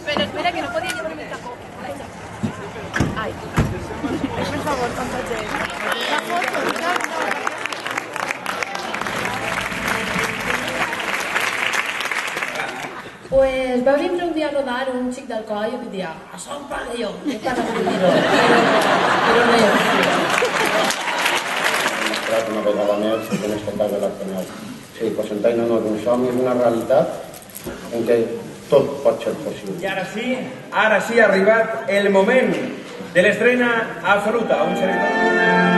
Pero espera, que no podía llevarme el taco. Ay, por favor, contate. La foto, no. Pues va vindre un dia a rodar un xic d'alcohol i em dia, això em paga jo, he pagat un dinero, però no hi ha demostrat una vegada més que en aquest cas de l'Arsenal. Sí, pues Aina no és un somni, és una realitat en què tot pot ser possible. I ara sí ha arribat el moment de l'estrena absoluta. Un servidor.